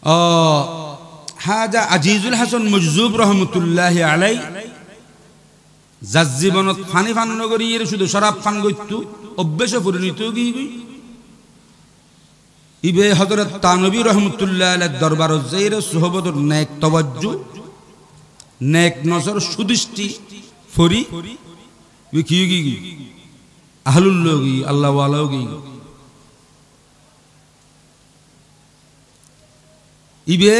হাজা আজিজুল হাসান মজজুব রহমতুল্লাহি আলাই যার জীবনত ফানি ফান নগরী এর শুধু শরাব পান করত অভ্যাসে পরিণত গিয়ে ইবে হযরত তানবী রহমতুল্লাহ আলাইহির দরবার যাইরে সুহবতর নেক তাওয়াজ্জু নেক নজর সুদৃষ্টি ফরি ওই কি গি আহলুল লগি আল্লাহ ওয়ালাও গি ইবে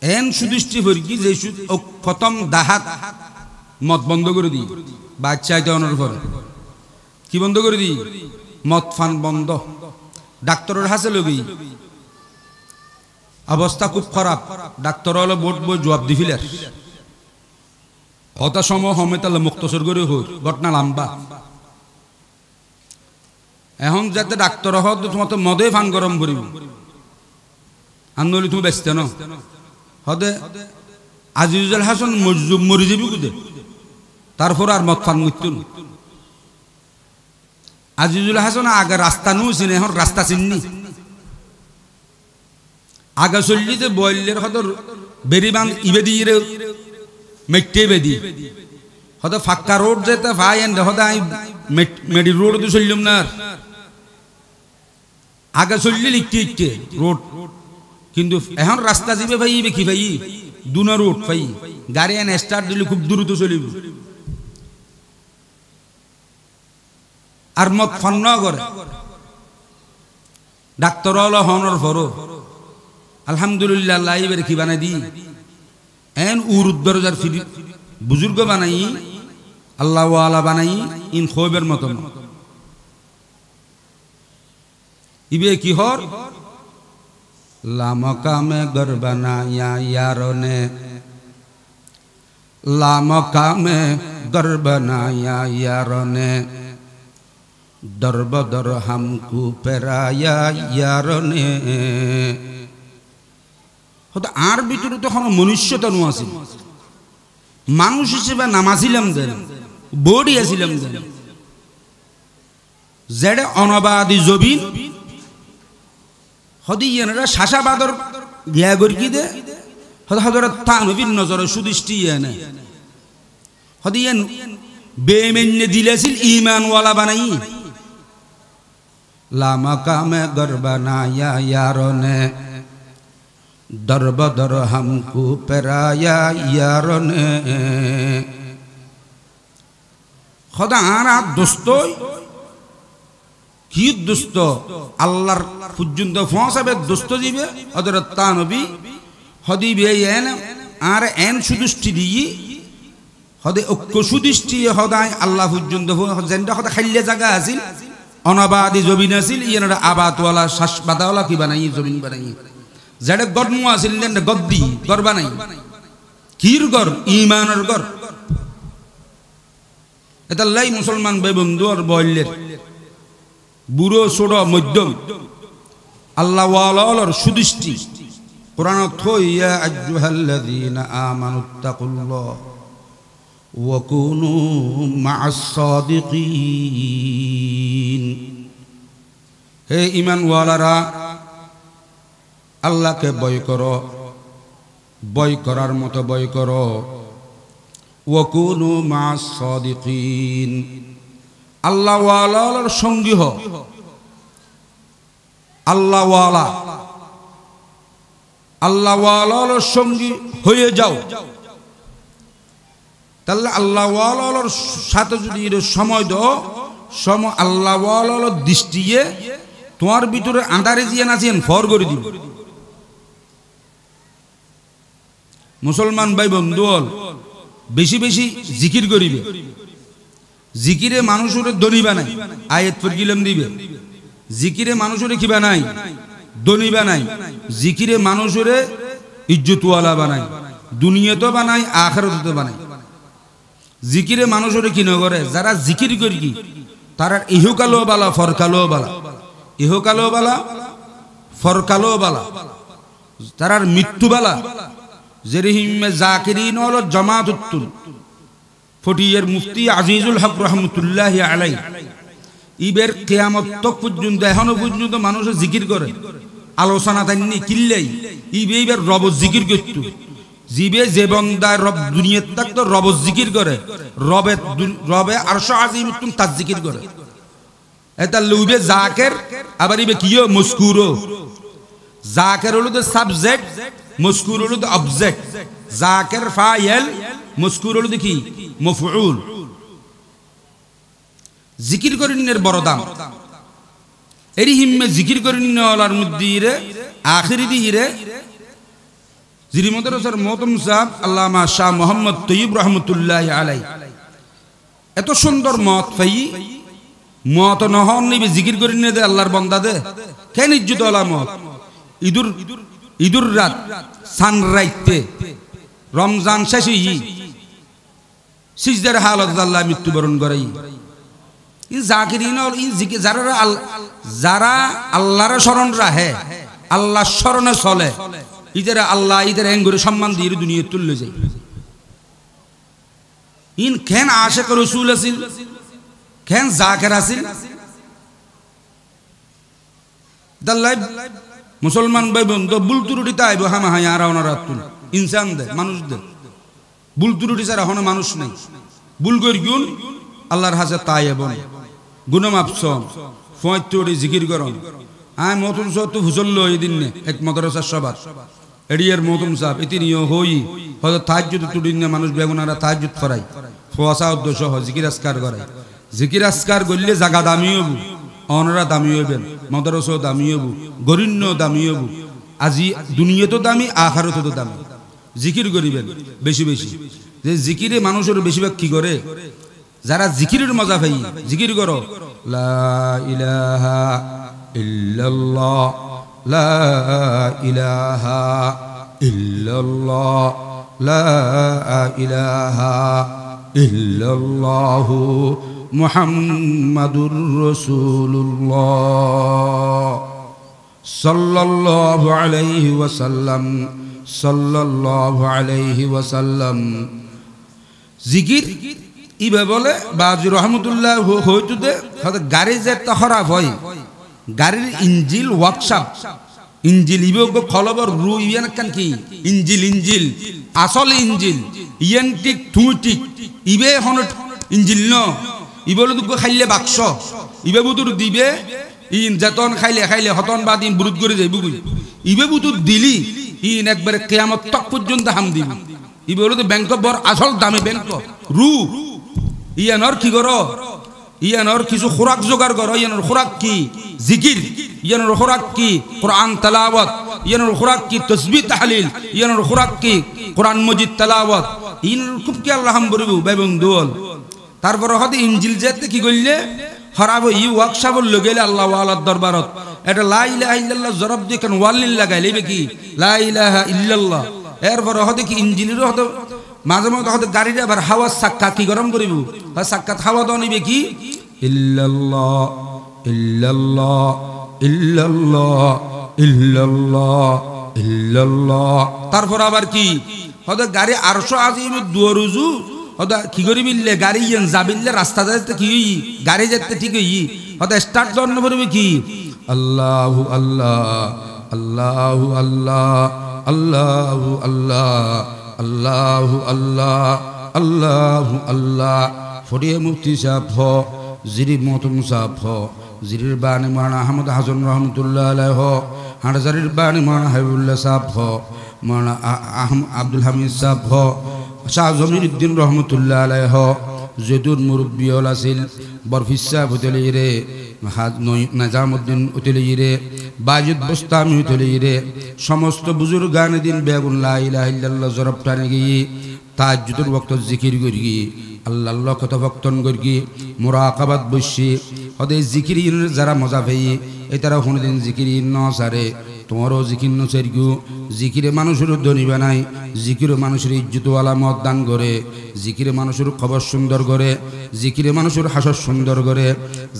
এন সুদৃষ্টি ফরি কি যে প্রথম দাহাত মদ বন্ধ করে দি বাচ্চা আইতে অনর পর কি বন্ধ করে দি মদ ফান বন্ধ ডাক্তারের হাসে লগি অবস্থা খুব খারাপ ডাক্তার হলো বোট বই জবাব দিফিলার হতা সময় হমেতাল মুক্তসর করে হই ঘটনা লম্বা এখন যাতে ডাক্তার হত তোমার তো মদে ফান গরম করিব আন্দোলন তুমি ব্যস্ত ন হদে আজিজুল হাসান মজজুব মরি যাবি কুদে তারপর আর মদ ফান মৃত্যু আজিজুল হাসান আগে রাস্তা নু চিনে এখন রাস্তা চিননি আগে চললিতে বয়লের হয়তো বেরিবান ইবেদি মেটে বেদি হয়তো ফাক্কা রোড যেতে ভাই এন হয়তো আমি মেডি রোড তো চললাম না আগে চললি লিখতে লিখতে রোড কিন্তু এখন রাস্তা যাবে ভাই ইবে কি ভাই দুনা রোড ভাই গাড়ি এনে স্টার্ট দিলে খুব দ্রুত চলিব আর মত ফান না করে ডাক্তার হলো হনর ফরো আলহামদুলিল্লাহ আল্লাহ এবার কি বানাই দি এন উরুদ্দরজার ফিরি বুজুর্গ বানাই আল্লাহ ওয়ালা বানাই ইন খোবের মতন ইবে কি হর লামকামে গরবানায়া ইয়ারনে লামকামে গরবানায়া ইয়ারনে দরবদর হামকু পেরায়া ইয়ারনে হয়তো আর ভিতরে তখন মনুষ্যতা নো আছে মানুষ হিসেবে নামাছিলাম দেন বডি আসিলাম দেন যেটা অনবাদী জবিন হদি এনারা শাসাবাদর গিয়া গরকি দে হদ হদর তানবীর নজরে সুদৃষ্টি এনে হদি এন বেমেন্নে দিলেছিল ঈমানওয়ালা বানাই লামাকামে গরবানায়া ইয়ারনে দরবদর হামকু পেরায়া ইয়ারনে খোদা আর দোস্ত কি দোস্ত আল্লাহর পর্যন্ত পৌঁছাবে দোস্ত দিবে ওদের তানবী হদিবে এন আর এন সুদৃষ্টি দিয়ে হদে ঐক্য সুদৃষ্টি হদায় আল্লাহ পর্যন্ত যেটা হদা খাইলে জায়গা আছিল অনাবাদী জমিন আছিল ইয়ারা আবাদওয়ালা শ্বাসবাদাওয়ালা কি বানাই জমিন বানাই যেটা গর্ম আছিল গদ্দি গর বানাই কির গর ইমানের গর এটা লাই মুসলমান ভাই বন্ধু আর বললের বুড়ো ছোট মধ্যম আল্লাহ ওয়ালার সুদৃষ্টি কোরআন ইয়া আইয়ুহাল্লাযীনা আমানুত্তাকুল্লাহ ওয়া কুনু মা'আস সাদিকিন হে ঈমান ওয়ালারা আল্লাহকে ভয় করো ভয় করার মতো ভয় করো ওয়া কুনু মা'আস সাদিকিন আল্লাহ ওয়ালার সঙ্গী হও আল্লাহ ওয়ালার সঙ্গী হয়ে যাও তাহলে আল্লাহ ওয়ালার সাথে যদি সময় দাও আল্লাহ ওয়ালার দৃষ্টিয়ে তোমার ভিতরে আঁধারে জিয়ান আছেন ফর করে দিব মুসলমান ভাই বন্ধু বেশি বেশি জিকির করিবে জিকিরে মানুষের ধনী বানাই আয়াত পড়িলাম দিবে জিকিরে মানুষের কি বানাই ধনী বানাই জিকিরে মানুষের ইজ্জতওয়ালা বানাই দুনিয়াতেও বানাই আখিরাতেও বানাই জিকিরে মানুষের কি নগরে যারা জিকির করি কি তারা ইহকালো বালা ফরকালো বালা ইহকালো বালা ফরকালো বালা তারার মৃত্যু বালা যেরহিমে জাকিরিন হল জামাতুত্তুল ফটিয়ের মুফতি আজিজুল হক রহমতুল্লাহি আলাই ইবের কিয়ামত তক পর্যন্ত এখনো পর্যন্ত মানুষ জিকির করে আলোচনা তাইনি কিল্লাই ইবে এবার রব জিকির করতো জিবে যে বন্দায় রব দুনিয়াত থাকতো রব জিকির করে রবে আরশ আজিম তুম তাজ জিকির করে এটা লুবে জাকের আবার ইবে কিও মজকুরো জাকের হলো দ্য সাবজেক্ট মজকুর হলো দ্য অবজেক্ট জাকের ফাইল মজকুর হলো কি মফউল জিকির করিনের বড় দাম এরি হিম্মে জিকির করিন ওলার মধ্যে ইরে আখিরি দিরে জিরি মাদ্রাসার মোহতম সাহেব আল্লামা শাহ মোহাম্মদ তৈয়ব রহমতুল্লাহ আলাই এত সুন্দর মত ফাই মত নহন নিবে জিকির করিন দে আল্লাহর বান্দা দে কেন ইজ্জত ওলা মত ইদুর রাত সানরাইতে রমজান শেষ হই সিজদার হালত আল্লাহ মৃত্যুবরণ করাই যারা আল্লাহর স্মরণ রাখে আল্লাহ স্মরণে চলে ইদের আল্লাহ ইদের এঙ্গুরে সম্মান দিয়ে দুনিয়া তুললে যায় ইন খেন আশিক রাসূল আছিল খেন জাকির আছিল দাল্লাই মুসলমান ভাই বন্ধু বুলতুরুটি তাইব হামা হাই আর ওনারাতুন ইনসান দে মানুষ দে বুলতুরুটি ছাড়া হন মানুষ নাই বুল গরগুন আল্লাহর হাজে তাইবন গুণমাপসম ফয়তুরি জিকির করন আয় মতন সব তো হুজল্লো এই দিন এক মাদ্রাসার সবার এডিয়ার মতন সাহেব ইতিনিও হই হয়তো তাহাজ্জুদ তুদিন মানুষ বেগুনারা তাহাজ্জুদ করাই ফোয়াসা উদ্দেশ্য হয় জিকির আসকার করে জিকির আসকার করলে জায়গা দামি হবু অনরা দামি হইবেন মাদ্রাসাও দামি হবু গরিণ্য দামি হবু আজি দুনিয়াতো দামি আখিরাতেও দামি জিকির করিবেন বেশি বেশি যে জিকিরে মানুষের বেশিরভাগ কি করে যারা জিকিরের মজা পাই জিকির করো লা ইলাহা ইল্লাল্লাহ লা ইলাহা ইল্লাল্লাহ লা ইলাহা ইল্লাল্লাহ মুহাম্মাদুর রাসূলুল্লাহ সাল্লাল্লাহু আলাইহি ওয়াসাল্লাম সাল্লাল্লাহু আলাইহি ওয়াসাল্লাম জিকির ইবে বলে বাজী রহমতুল্লাহ হয়তো দে গাড়ি যে খারাপ হয় গাড়ির ইঞ্জিল ওয়ার্কশপ ইঞ্জিল ইবে খলবর রু ইয়ান কান কি ইঞ্জিল আসল ইঞ্জিল ইয়ান ঠিক থুটিক ইবে হন ইঞ্জিল ন ইবে বলে দুগ খাইলে বাক্স ইবে বুতুর দিবে ইন যতন খাইলে হতন বাদ ইন বুরুদ করে যাইব ইবে বুতুর দিলি ইন একবারে কিয়ামত তক পর্যন্ত হাম দিব ইবে বলে ব্যাংক বর আসল দামি ব্যাংক রু ইয়ানর কি করো ইয়ানর কিছু খোরাক জোগাড় করো ইয়ানর খোরাক কি জিকির ইয়ানর খোরাক কি কোরআন তেলাওয়াত ইয়ানর খোরাক কি তাসবিহ তাহলিল ইয়ানর খোরাক কি কোরআন মজিদ তেলাওয়াত ইয়ানর খুব কি আল্লাহ হাম বলিব ভাই বন্ধু তারপর হতে ইনজিল যেতে কি কইলে খারাপ ই ওয়ার্কশপ লগেলে আল্লাহ ওয়ালার দরবারত এটা লা ইলাহা ইল্লাল্লাহ জরব দেখেন ওয়ালিল লাগাইলে কি লা ইলাহা ইল্লাল্লাহ এরপর হতে কি ইনজিলের হতে মাঝে মাঝে হয়তো গাড়িটা আবার হাওয়া সাক্কা কি গরম করিব সাক্কাত হাওয়া দাও নিবে কি ইল্লাল্লাহ ইল্লাল্লাহ ইল্লাল্লাহ ইল্লাল্লাহ ইল্লাল্লাহ তারপর আবার কি হয়তো গাড়ি আরশ আজিম দুয়ারুজু হয়তো কি করিবিলে গাড়ি ইয়ান যাবিলে রাস্তা যাইতে কি গাড়ি যেতে ঠিক হই হয়তো স্টার্ট দন্ন করবে কি আল্লাহু আল্লাহ আল্লাহু আল্লাহ আল্লাহু আল্লাহ আল্লাহু আল্লাহ আল্লাহু আল্লাহ ফরিয়ে মুফতি সাহেব হ জিরি মতম সাহেব হ জিরির বাণী মানা আহমদ হাসান রহমতুল্লাহ আলাইহি হ হাটজারির বাণী মানা হাবিবুল্লাহ সাহেব হ মানা আব্দুল হামিদ সাহেব হ শাহ জমিরুদ্দিন রহমতুল্লাহ আলাইহি হ জেদুর মুরব্বী হল আছিল বরফিস সাহেব হতেলিরে নাজামুদ্দিন হতেলিরে বাজিদ বুস্তামি হতেলিরে সমস্ত বুজুর্গান দিন বেগুন লা ইলাহা ইল্লাল্লাহ জরব টানে গিয়ে তাহাজ্জুদের ওয়াক্ত জিকির করি আল্লাহ কথা ভক্তন করি মুরাকাবাত বসি হদে জিকির যারা মজা পাই এই তারা কোনোদিন জিকির ন সারে তোমারও জিকির ন সেরগু জিকিরে মানুষের ধনী বানাই জিকিরে মানুষের ইজ্জতওয়ালা মত দান করে জিকিরে মানুষের খবর সুন্দর করে জিকিরে মানুষের হাসর সুন্দর করে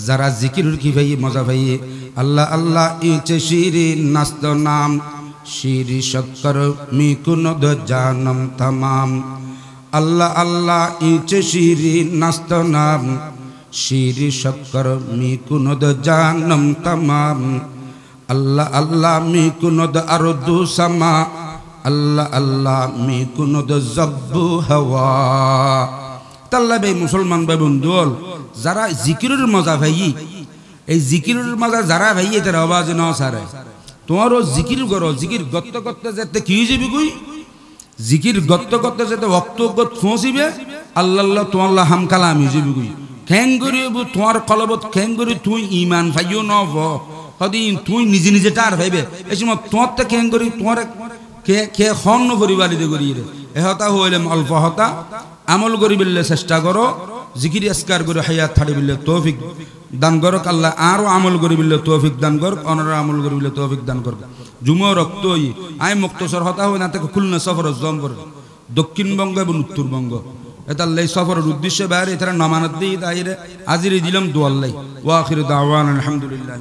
যারা জিকির কি ভাই মজা ভাই আল্লাহ আল্লাহ ইচে শিরি নাস্ত নাম শিরি শক্কর মিকুনদ জানম তমাম আল্লাহ আল্লাহ ইচে শিরি নাস্ত নাম শিরি শক্কর মিকুনদ জানম তমাম আল্লাহ আল্লাহ মি কুনদ আরদু সামা আল্লাহ আল্লাহ মি কুনদ জব্বু হাওয়া তাল্লা ভাই মুসলমান ভাই বন্ধুল যারা জিকিরের মজা ভাই এই জিকিরের মজা যারা ভাই এটার আওয়াজ না সারে তোমারও জিকির করো জিকির গত্ত করতে যেতে কি যাবি কই জিকির গত্ত করতে যেতে বক্তব্য পৌঁছিবে আল্লাহ আল্লাহ তোমাল্লাহ হাম কালামি যাবি কই খ্যাং করিব তোমার কলবত খ্যাং করি তুই ইমান ভাইও ন হদিন তুই নিজে নিজে টার ভাইবে এই সময় তোমার তো খ্যাং করি তোমার কে খন পরিবারিতে করি রে এহতা হইলে অল্প হতা আমল করি বললে চেষ্টা করো জিকির আসকার করে হায়াত থাড়ি বললে তৌফিক দান করক আল্লাহ আরো আমল করি বললে তৌফিক দান করক অনরা আমল করি বললে তৌফিক দান করক জুমো রক্ত আই মুক্তসর হতা হই না থেকে খুলনা সফর জম করে দক্ষিণবঙ্গ এবং উত্তরবঙ্গ এটা লাই সফরের উদ্দেশ্যে বাইরে এটারা নমানত দিয়ে তাইরে আজিরে দিলাম দোয়াল্লাই ওয়া আখিরু দাওয়ানা আলহামদুলিল্লাহ।